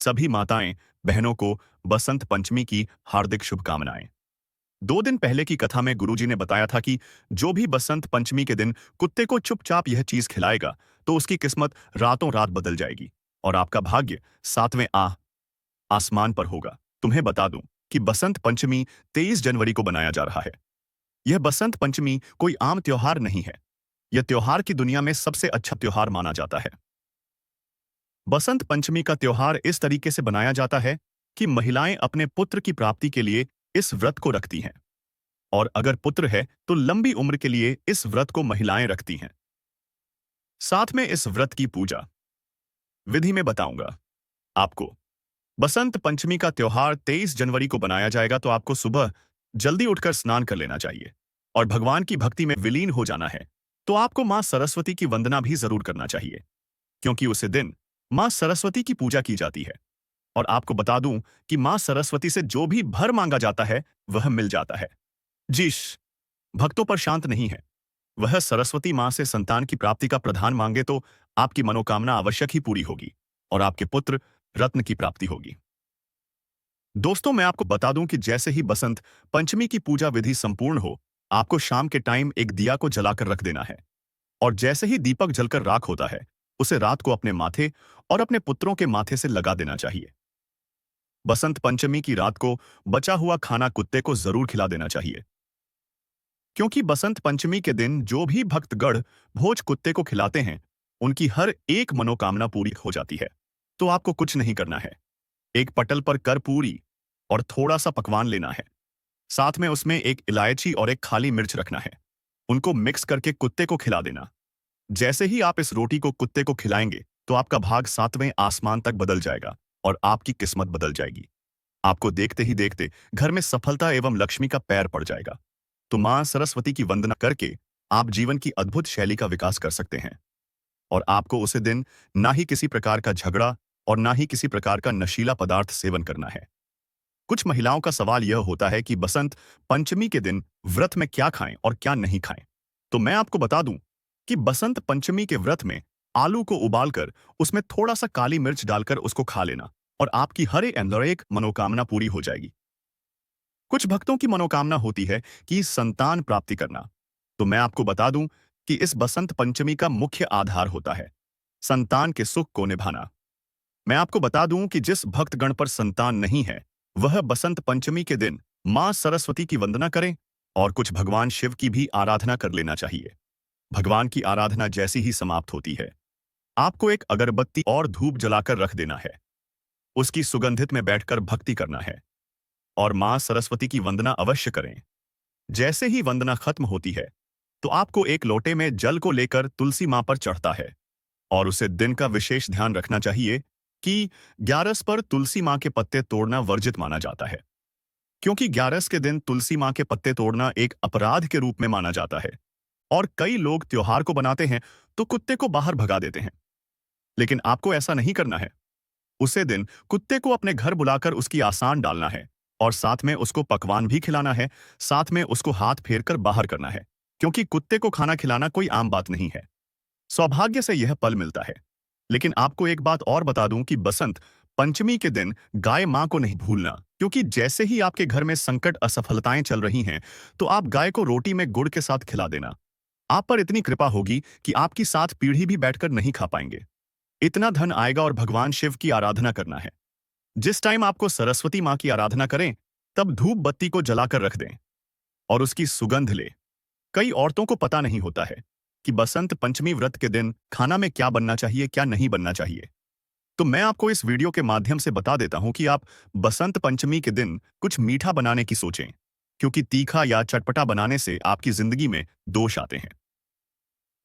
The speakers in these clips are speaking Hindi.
सभी माताएं बहनों को बसंत पंचमी की हार्दिक शुभकामनाएं। 2 दिन पहले की कथा में गुरुजी ने बताया था कि जो भी बसंत पंचमी के दिन कुत्ते को चुपचाप यह चीज खिलाएगा तो उसकी किस्मत रातों रात बदल जाएगी और आपका भाग्य 7वें आसमान पर होगा। तुम्हें बता दूं कि बसंत पंचमी 23 जनवरी को बनाया जा रहा है। यह बसंत पंचमी कोई आम त्योहार नहीं है। यह त्योहार की दुनिया में सबसे अच्छा त्योहार माना जाता है। बसंत पंचमी का त्योहार इस तरीके से बनाया जाता है कि महिलाएं अपने पुत्र की प्राप्ति के लिए इस व्रत को रखती हैं, और अगर पुत्र है तो लंबी उम्र के लिए इस व्रत को महिलाएं रखती हैं। साथ में इस व्रत की पूजा विधि में बताऊंगा आपको। बसंत पंचमी का त्योहार 23 जनवरी को बनाया जाएगा, तो आपको सुबह जल्दी उठकर स्नान कर लेना चाहिए और भगवान की भक्ति में विलीन हो जाना है। तो आपको मां सरस्वती की वंदना भी जरूर करना चाहिए, क्योंकि उसी दिन मां सरस्वती की पूजा की जाती है। और आपको बता दूं कि मां सरस्वती से जो भी भर मांगा जाता है वह मिल जाता है। जिस भक्तों पर शांत नहीं है, वह सरस्वती मां से संतान की प्राप्ति का प्रधान मांगे तो आपकी मनोकामना आवश्यक ही पूरी होगी और आपके पुत्र रत्न की प्राप्ति होगी। दोस्तों, मैं आपको बता दूं कि जैसे ही बसंत पंचमी की पूजा विधि संपूर्ण हो, आपको शाम के टाइम एक दिया को जलाकर रख देना है, और जैसे ही दीपक जलकर राख होता है, उसे रात को अपने माथे और अपने पुत्रों के माथे से लगा देना चाहिए। बसंत पंचमी की रात को बचा हुआ खाना कुत्ते को जरूर खिला देना चाहिए, क्योंकि बसंत पंचमी के दिन जो भी भक्तगण भोज कुत्ते को खिलाते हैं, उनकी हर एक मनोकामना पूरी हो जाती है। तो आपको कुछ नहीं करना है। एक पटल पर कर्पूरी और थोड़ा सा पकवान लेना है। साथ में उसमें एक इलायची और एक खाली मिर्च रखना है। उनको मिक्स करके कुत्ते को खिला देना। जैसे ही आप इस रोटी को कुत्ते को खिलाएंगे, तो आपका भाग 7वें आसमान तक बदल जाएगा और आपकी किस्मत बदल जाएगी। आपको देखते ही देखते घर में सफलता एवं लक्ष्मी का पैर पड़ जाएगा। तो मां सरस्वती की वंदना करके आप जीवन की अद्भुत शैली का विकास कर सकते हैं, और आपको उसे दिन ना ही किसी प्रकार का झगड़ा और ना ही किसी प्रकार का नशीला पदार्थ सेवन करना है। कुछ महिलाओं का सवाल यह होता है कि बसंत पंचमी के दिन व्रत में क्या खाएं और क्या नहीं खाएं। तो मैं आपको बता दूं कि बसंत पंचमी के व्रत में आलू को उबालकर उसमें थोड़ा सा काली मिर्च डालकर उसको खा लेना, और आपकी हर एक मनोकामना पूरी हो जाएगी। कुछ भक्तों की मनोकामना होती है कि संतान प्राप्ति करना। तो मैं आपको बता दूं कि इस बसंत पंचमी का मुख्य आधार होता है संतान के सुख को निभाना। मैं आपको बता दूं कि जिस भक्तगण पर संतान नहीं है, वह बसंत पंचमी के दिन मां सरस्वती की वंदना करें, और कुछ भगवान शिव की भी आराधना कर लेना चाहिए। भगवान की आराधना जैसी ही समाप्त होती है, आपको एक अगरबत्ती और धूप जलाकर रख देना है। उसकी सुगंधित में बैठकर भक्ति करना है और मां सरस्वती की वंदना अवश्य करें। जैसे ही वंदना खत्म होती है, तो आपको एक लोटे में जल को लेकर तुलसी मां पर चढ़ता है, और उसे दिन का विशेष ध्यान रखना चाहिए कि 11 पर तुलसी मां के पत्ते तोड़ना वर्जित माना जाता है, क्योंकि 11 के दिन तुलसी मां के पत्ते तोड़ना एक अपराध के रूप में माना जाता है। और कई लोग त्योहार को बनाते हैं तो कुत्ते को बाहर भगा देते हैं, लेकिन आपको ऐसा नहीं करना है। उसे दिन कुत्ते को अपने घर बुलाकर उसकी आसान डालना है, और साथ में उसको पकवान भी खिलाना है। साथ में उसको हाथ फेर कर बाहर करना है, क्योंकि कुत्ते को खाना खिलाना कोई आम बात नहीं है। सौभाग्य से यह पल मिलता है। लेकिन आपको एक बात और बता दूं कि बसंत पंचमी के दिन गाय मां को नहीं भूलना, क्योंकि जैसे ही आपके घर में संकट असफलताएं चल रही हैं, तो आप गाय को रोटी में गुड़ के साथ खिला देना। आप पर इतनी कृपा होगी कि आपकी 7 पीढ़ी भी बैठकर नहीं खा पाएंगे। इतना धन आएगा। और भगवान शिव की आराधना करना है। जिस टाइम आपको सरस्वती मां की आराधना करें, तब धूप बत्ती को जलाकर रख दें और उसकी सुगंध ले। कई औरतों को पता नहीं होता है कि बसंत पंचमी व्रत के दिन खाना में क्या बनना चाहिए, क्या नहीं बनना चाहिए। तो मैं आपको इस वीडियो के माध्यम से बता देता हूं कि आप बसंत पंचमी के दिन कुछ मीठा बनाने की सोचें, क्योंकि तीखा या चटपटा बनाने से आपकी जिंदगी में दोष आते हैं।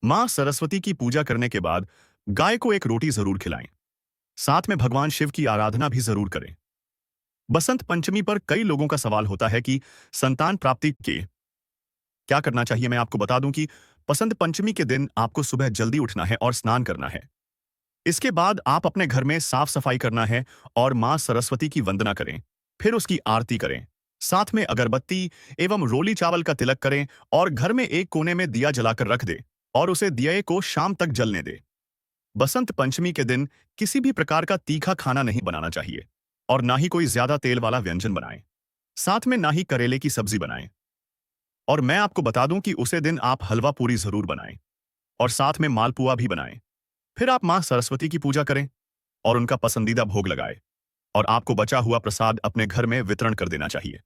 मां सरस्वती की पूजा करने के बाद गाय को एक रोटी जरूर खिलाएं। साथ में भगवान शिव की आराधना भी जरूर करें। बसंत पंचमी पर कई लोगों का सवाल होता है कि संतान प्राप्ति के क्या करना चाहिए। मैं आपको बता दूं कि बसंत पंचमी के दिन आपको सुबह जल्दी उठना है और स्नान करना है। इसके बाद आप अपने घर में साफ सफाई करना है और मां सरस्वती की वंदना करें। फिर उसकी आरती करें। साथ में अगरबत्ती एवं रोली चावल का तिलक करें, और घर में एक कोने में दिया जलाकर रख दे और उसे दिए को शाम तक जलने दे। बसंत पंचमी के दिन किसी भी प्रकार का तीखा खाना नहीं बनाना चाहिए और ना ही कोई ज्यादा तेल वाला व्यंजन बनाएं। साथ में ना ही करेले की सब्जी बनाएं। और मैं आपको बता दूं कि उसे दिन आप हलवा पूरी जरूर बनाएं और साथ में मालपुआ भी बनाएं। फिर आप मां सरस्वती की पूजा करें और उनका पसंदीदा भोग लगाएं और आपको बचा हुआ प्रसाद अपने घर में वितरण कर देना चाहिए।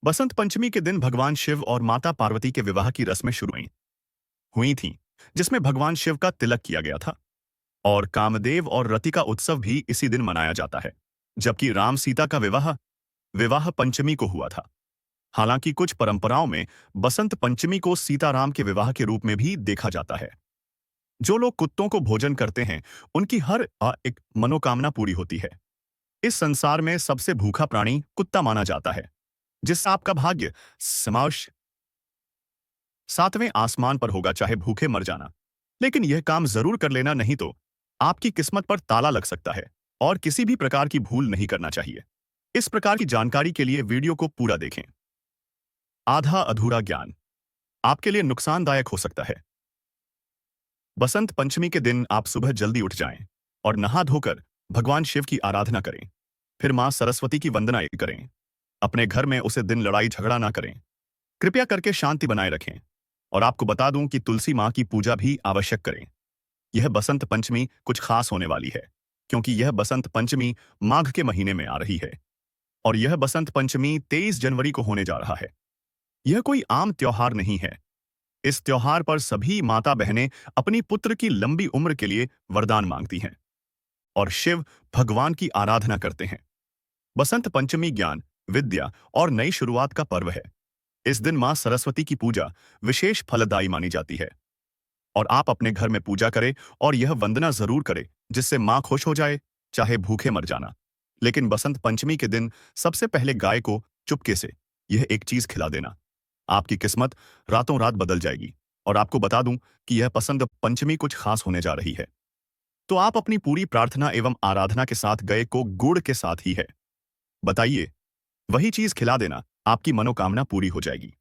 बसंत पंचमी के दिन भगवान शिव और माता पार्वती के विवाह की रस्में शुरू हुई थीं, जिसमें भगवान शिव का तिलक किया गया था और कामदेव और रति का उत्सव भी इसी दिन मनाया जाता है। जबकि राम सीता का विवाह विवाह पंचमी को हुआ था। हालांकि कुछ परंपराओं में बसंत पंचमी को सीताराम के विवाह के रूप में भी देखा जाता है। जो लोग कुत्तों को भोजन करते हैं, उनकी हर एक मनोकामना पूरी होती है। इस संसार में सबसे भूखा प्राणी कुत्ता माना जाता है, जिससे आपका भाग्य समाश सातवें आसमान पर होगा, चाहे भूखे मर जाना। लेकिन यह काम जरूर कर लेना, नहीं तो आपकी किस्मत पर ताला लग सकता है और किसी भी प्रकार की भूल नहीं करना चाहिए। इस प्रकार की जानकारी के लिए वीडियो को पूरा देखें। आधा अधूरा ज्ञान आपके लिए नुकसानदायक हो सकता है। बसंत पंचमी के दिन आप सुबह जल्दी उठ जाएं और नहा धोकर भगवान शिव की आराधना करें। फिर मां सरस्वती की वंदना करें। अपने घर में उसे दिन लड़ाई झगड़ा ना करें। कृपया करके शांति बनाए रखें। और आपको बता दूं कि तुलसी मां की पूजा भी आवश्यक करें। यह बसंत पंचमी कुछ खास होने वाली है, क्योंकि यह बसंत पंचमी माघ के महीने में आ रही है और यह बसंत पंचमी 23 जनवरी को होने जा रहा है। यह कोई आम त्योहार नहीं है। इस त्योहार पर सभी माता बहनें अपनी पुत्र की लंबी उम्र के लिए वरदान मांगती हैं और शिव भगवान की आराधना करते हैं। बसंत पंचमी ज्ञान, विद्या और नई शुरुआत का पर्व है। इस दिन मां सरस्वती की पूजा विशेष फलदायी मानी जाती है और आप अपने घर में पूजा करें और यह वंदना जरूर करें, जिससे मां खुश हो जाए, चाहे भूखे मर जाना। लेकिन बसंत पंचमी के दिन सबसे पहले गाय को चुपके से यह एक चीज खिला देना। आपकी किस्मत रातों रात बदल जाएगी। और आपको बता दूं कि यह बसंत पंचमी कुछ खास होने जा रही है, तो आप अपनी पूरी प्रार्थना एवं आराधना के साथ गाय को गुड़ के साथ ही है बताइए, वही चीज खिला देना, आपकी मनोकामना पूरी हो जाएगी।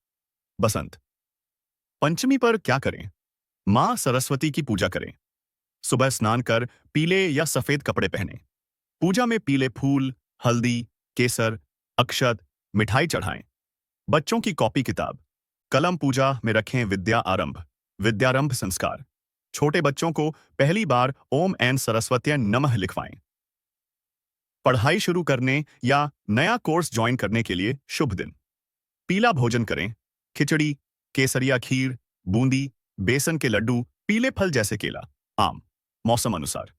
बसंत पंचमी पर क्या करें? मां सरस्वती की पूजा करें। सुबह स्नान कर पीले या सफेद कपड़े पहने। पूजा में पीले फूल, हल्दी, केसर, अक्षत, मिठाई चढ़ाएं। बच्चों की कॉपी किताब, कलम पूजा में रखें। विद्यारंभ संस्कार। छोटे बच्चों को पहली बार ओम एन सरस्वत्य नमः लिखवाएं। पढ़ाई शुरू करने या नया कोर्स ज्वाइन करने के लिए शुभ दिन। पीला भोजन करें। खिचड़ी, केसरिया खीर, बूंदी, बेसन के लड्डू, पीले फल जैसे केला, आम। मौसम अनुसार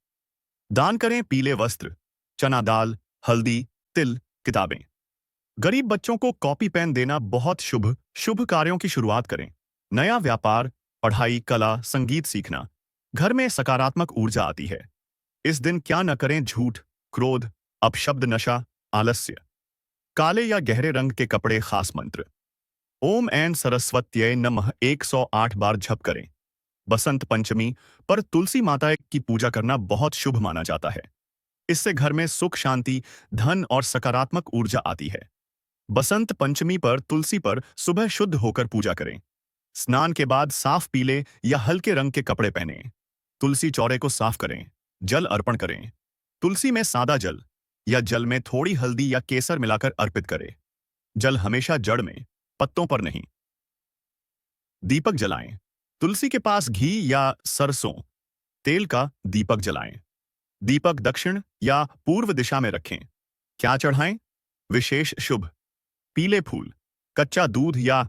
दान करें। पीले वस्त्र, चना दाल, हल्दी, तिल, किताबें। गरीब बच्चों को कॉपी पेन देना बहुत शुभ कार्यों की शुरुआत करें। नया व्यापार, पढ़ाई, कला, संगीत सीखना। घर में सकारात्मक ऊर्जा आती है। इस दिन क्या न करें? झूठ, क्रोध, अपशब्द, नशा, आलस्य। काले या गहरे रंग के कपड़े, खास मंत्र। ओम एन सरस्वत्यै नमः 108 बार जप करें। बसंत पंचमी पर तुलसी माता की पूजा करना बहुत शुभ माना जाता है। इससे घर में सुख, शांति, धन और सकारात्मक ऊर्जा आती है। बसंत पंचमी पर तुलसी पर सुबह शुद्ध होकर पूजा करें। स्नान के बाद साफ पीले या हल्के रंग के कपड़े पहनें। तुलसी चौरे को साफ करें। जल अर्पण करें। तुलसी में सादा जल या जल में थोड़ी हल्दी या केसर मिलाकर अर्पित करें। जल हमेशा जड़ में, पत्तों पर नहीं। दीपक जलाएं। तुलसी के पास घी या सरसों तेल का दीपक जलाएं। दीपक दक्षिण या पूर्व दिशा में रखें। क्या चढ़ाएं? विशेष शुभ पीले फूल, कच्चा दूध या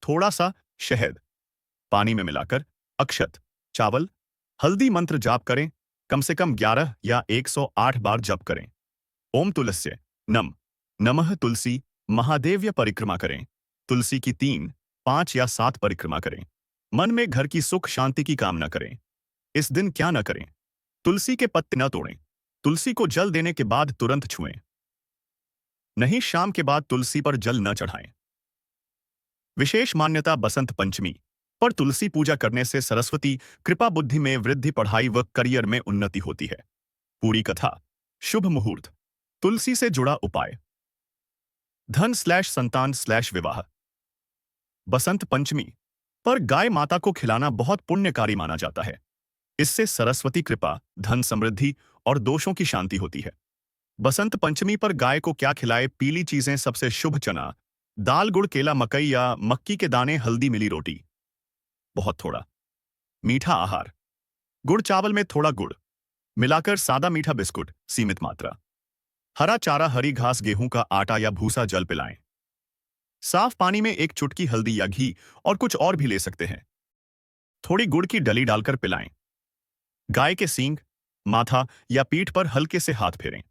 थोड़ा सा शहद पानी में मिलाकर, अक्षत, चावल, हल्दी। मंत्र जाप करें। कम से कम 11 या 108 बार जप करें। ओम तुलस्य नमः तुलसी महादेव्य परिक्रमा करें। तुलसी की 3, 5 या 7 परिक्रमा करें। मन में घर की सुख शांति की कामना करें। इस दिन क्या न करें? तुलसी के पत्ते न तोड़ें। तुलसी को जल देने के बाद तुरंत छुएं। नहीं, शाम के बाद तुलसी पर जल न चढ़ाएं। विशेष मान्यता बसंत पंचमी पर तुलसी पूजा करने से सरस्वती कृपा, बुद्धि में वृद्धि, पढ़ाई व करियर में उन्नति होती है। पूरी कथा। शुभ मुहूर्त, तुलसी से जुड़ा उपाय, धन/संतान/विवाह। बसंत पंचमी पर गाय माता को खिलाना बहुत पुण्यकारी माना जाता है। इससे सरस्वती कृपा, धन समृद्धि और दोषों की शांति होती है। बसंत पंचमी पर गाय को क्या खिलाए? पीली चीजें सबसे शुभ: चना, दाल, गुड़, केला, मकई या मक्की के दाने, हल्दी मिली रोटी, बहुत थोड़ा। मीठा आहार: गुड़ चावल में थोड़ा गुड़ मिलाकर सादा मीठा बिस्कुट, सीमित मात्रा। हरा चारा, हरी घास, गेहूं का आटा या भूसा, जल पिलाएं। साफ पानी में एक चुटकी हल्दी या घी और कुछ और भी ले सकते हैं। थोड़ी गुड़ की डली डालकर पिलाएं। गाय के सींग, माथा या पीठ पर हल्के से हाथ फेरें।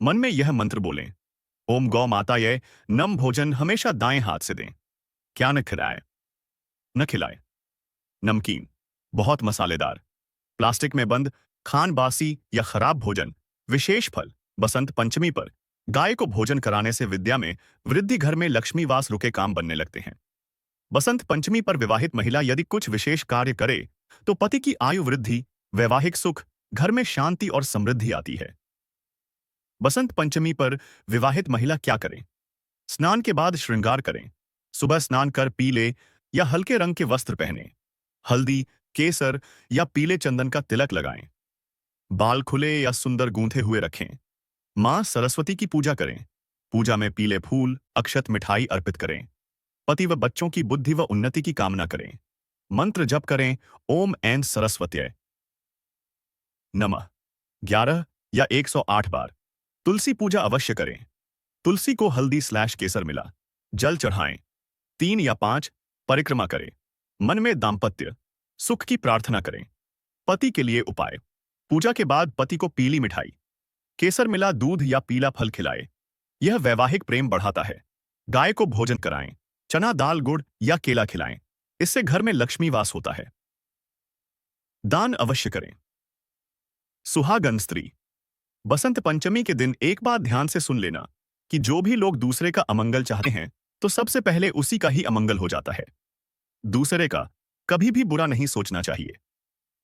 मन में यह मंत्र बोलें: ओम गौ माताये नम। भोजन हमेशा दाएं हाथ से दें। क्या न खिलाए नमकीन, बहुत मसालेदार, प्लास्टिक में बंद, खान बासी या खराब भोजन। विशेष फल: बसंत पंचमी पर गाय को भोजन कराने से विद्या में वृद्धि, घर में लक्ष्मी वास, रुके काम बनने लगते हैं। बसंत पंचमी पर विवाहित महिला यदि कुछ विशेष कार्य करे तो पति की आयु वृद्धि, वैवाहिक सुख, घर में शांति और समृद्धि आती है। बसंत पंचमी पर विवाहित महिला क्या करें? स्नान के बाद श्रृंगार करें। सुबह स्नान कर पीले या हल्के रंग के वस्त्र पहनें। हल्दी, केसर या पीले चंदन का तिलक लगाएं। बाल खुले या सुंदर गूंथे हुए रखें। मां सरस्वती की पूजा करें। पूजा में पीले फूल, अक्षत, मिठाई अर्पित करें। पति व बच्चों की बुद्धि व उन्नति की कामना करें। मंत्र जप करें: ओम ऐं सरस्वत्यै नमः 11 या 108 बार। तुलसी पूजा अवश्य करें। तुलसी को हल्दी/केसर मिला जल चढ़ाएं। 3 या 5 परिक्रमा करें। मन में दाम्पत्य सुख की प्रार्थना करें। पति के लिए उपाय: पूजा के बाद पति को पीली मिठाई, केसर मिला दूध या पीला फल खिलाए। यह वैवाहिक प्रेम बढ़ाता है। गाय को भोजन कराएं। चना, दाल, गुड़ या केला खिलाएं। इससे घर में लक्ष्मी वास होता है। दान अवश्य करें। सुहागन स्त्री: बसंत पंचमी के दिन एक बात ध्यान से सुन लेना कि जो भी लोग दूसरे का अमंगल चाहते हैं तो सबसे पहले उसी का ही अमंगल हो जाता है। दूसरे का कभी भी बुरा नहीं सोचना चाहिए,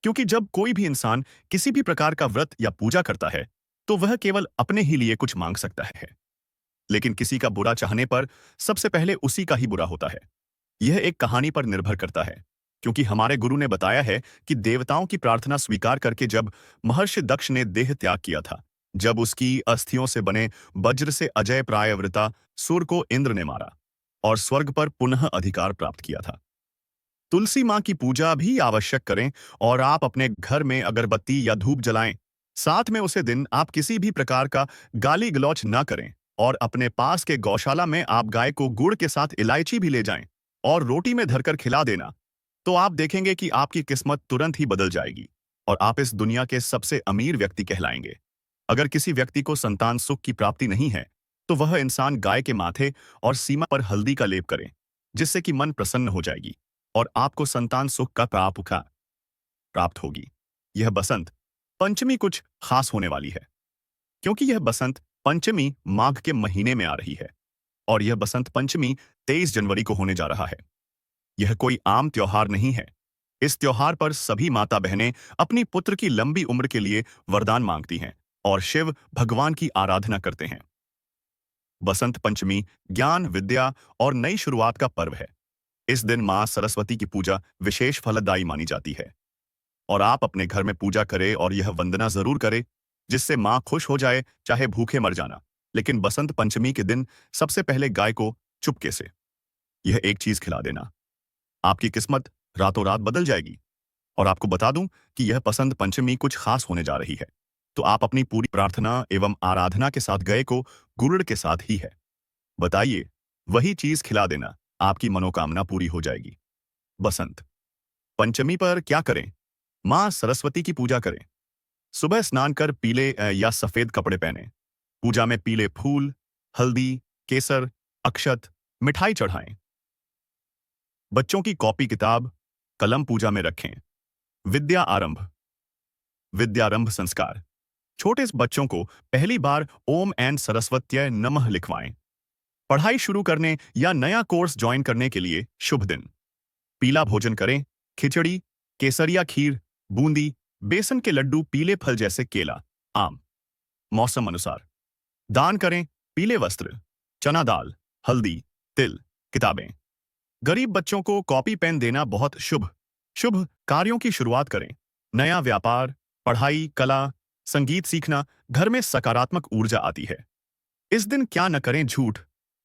क्योंकि जब कोई भी इंसान किसी भी प्रकार का व्रत या पूजा करता है तो वह केवल अपने ही लिए कुछ मांग सकता है, लेकिन किसी का बुरा चाहने पर सबसे पहले उसी का ही बुरा होता है। यह एक कहानी पर निर्भर करता है, क्योंकि हमारे गुरु ने बताया है कि देवताओं की प्रार्थना स्वीकार करके जब महर्षि दक्ष ने देह त्याग किया था, जब उसकी अस्थियों से बने वज्र से अजय प्रायवृता सुर को इंद्र ने मारा और स्वर्ग पर पुनः अधिकार प्राप्त किया था। तुलसी मां की पूजा भी आवश्यक करें और आप अपने घर में अगरबत्ती या धूप जलाएं। साथ में उसे दिन आप किसी भी प्रकार का गाली गलौच ना करें और अपने पास के गौशाला में आप गाय को गुड़ के साथ इलायची भी ले जाएं और रोटी में धरकर खिला देना, तो आप देखेंगे कि आपकी किस्मत तुरंत ही बदल जाएगी और आप इस दुनिया के सबसे अमीर व्यक्ति कहलाएंगे। अगर किसी व्यक्ति को संतान सुख की प्राप्ति नहीं है तो वह इंसान गाय के माथे और सीमा पर हल्दी का लेप करें, जिससे कि मन प्रसन्न हो जाएगी और आपको संतान सुख का प्राप्त होगी। यह बसंत पंचमी कुछ खास होने वाली है, क्योंकि यह बसंत पंचमी माघ के महीने में आ रही है और यह बसंत पंचमी 23 जनवरी को होने जा रहा है। यह कोई आम त्योहार नहीं है। इस त्योहार पर सभी माता बहनें अपनी पुत्र की लंबी उम्र के लिए वरदान मांगती हैं और शिव भगवान की आराधना करते हैं। बसंत पंचमी ज्ञान, विद्या और नई शुरुआत का पर्व है। इस दिन मां सरस्वती की पूजा विशेष फलदायी मानी जाती है और आप अपने घर में पूजा करें और यह वंदना जरूर करें, जिससे मां खुश हो जाए, चाहे भूखे मर जाना। लेकिन बसंत पंचमी के दिन सबसे पहले गाय को चुपके से यह एक चीज खिला देना, आपकी किस्मत रातों रात बदल जाएगी। और आपको बता दूं कि यह बसंत पंचमी कुछ खास होने जा रही है, तो आप अपनी पूरी प्रार्थना एवं आराधना के साथ गाय को गुड़ के साथ ही है बताइए, वही चीज खिला देना, आपकी मनोकामना पूरी हो जाएगी। बसंत पंचमी पर क्या करें? मां सरस्वती की पूजा करें। सुबह स्नान कर पीले या सफेद कपड़े पहने। पूजा में पीले फूल, हल्दी, केसर, अक्षत, मिठाई चढ़ाएं। बच्चों की कॉपी, किताब, कलम पूजा में रखें। विद्यारंभ संस्कार: छोटे बच्चों को पहली बार ओम ऐं सरस्वत्यै नमः लिखवाएं। पढ़ाई शुरू करने या नया कोर्स ज्वाइन करने के लिए शुभ दिन। पीला भोजन करें: खिचड़ी, केसरिया खीर, बूंदी, बेसन के लड्डू, पीले फल जैसे केला, आम। मौसम अनुसार दान करें: पीले वस्त्र, चना दाल, हल्दी, तिल, किताबें। गरीब बच्चों को कॉपी पेन देना बहुत शुभ। शुभ कार्यों की शुरुआत करें: नया व्यापार, पढ़ाई, कला, संगीत सीखना, घर में सकारात्मक ऊर्जा आती है। इस दिन क्या न करें? झूठ,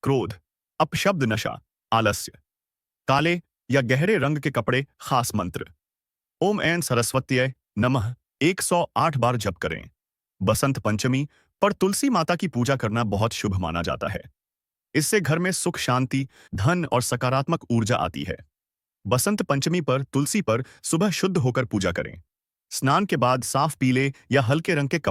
क्रोध, अपशब्द, नशा, आलस्य, काले या गहरे रंग के कपड़े, खास मंत्र, ओम ऐं सरस्वत्यय नमः 108 बार जप करें। बसंत पंचमी पर तुलसी माता की पूजा करना बहुत शुभ माना जाता है। इससे घर में सुख, शांति, धन और सकारात्मक ऊर्जा आती है। बसंत पंचमी पर तुलसी पर सुबह शुद्ध होकर पूजा करें। स्नान के बाद साफ पीले या हल्के रंग के